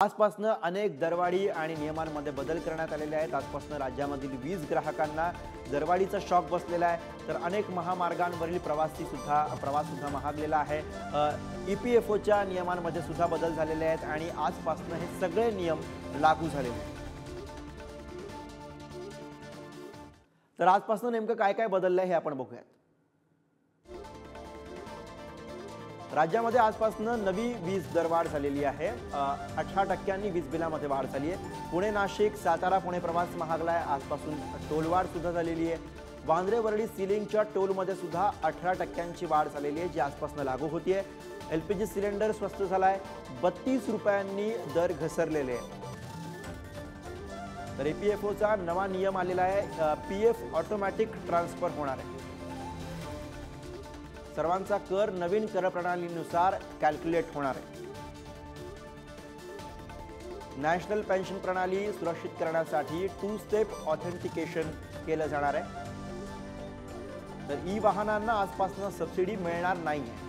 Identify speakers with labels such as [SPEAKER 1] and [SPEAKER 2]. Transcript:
[SPEAKER 1] आजपासून अनेक दरवाढी आणि नियमांमध्ये बदल करण्यात आलेले आहेत। आजपासून राज्यामधील वीज ग्राहकांना दरवाढीचा शॉक बसलेला आहे, तर अनेक महामार्गांवरील प्रवास सुद्धा महागलेला आहे। ईपीएफओच्या नियमांमध्ये सुद्धा बदल झालेले आहेत आणि आजपासून हे सगळे नियम लागू झालेले आहेत। तर आजपासून नेमकं काय काय बदललंय हे आपण बघूया। राज्यामध्ये आजपासून नवी वीज दरवाढ झालेली आहे। 18% वीज बिलामध्ये वाढ झाली आहे। पुणे नाशिक सातारा पुणे प्रवास महागलाय। आजपासून टोलवाढ सुद्धा झालेली आहे। वांद्रे वरळी सिलिंगच्या टोलमध्ये सुद्धा 18% वाढ झालेली आहे, जी आजपासून लागू होतीये। एलपीजी सिलेंडर स्वस्त झालाय, 32 रुपयांनी दर घसरलेले आहे। तर ईपीएफओचा नवा नियम आलेला आहे। पीएफ ऑटोमॅटिक ट्रान्सफर होणार आहे। सर्वांचा कर नवीन कर प्रणालीनुसार कॅल्क्युलेट होणार आहे। नॅशनल पेन्शन प्रणाली सुरक्षित करण्यासाठी 2 स्टेप ऑथेंटिकेशन केलं जाणार आहे। तर ई वाहनांना आजपासून सबसिडी मिळणार नाहीये।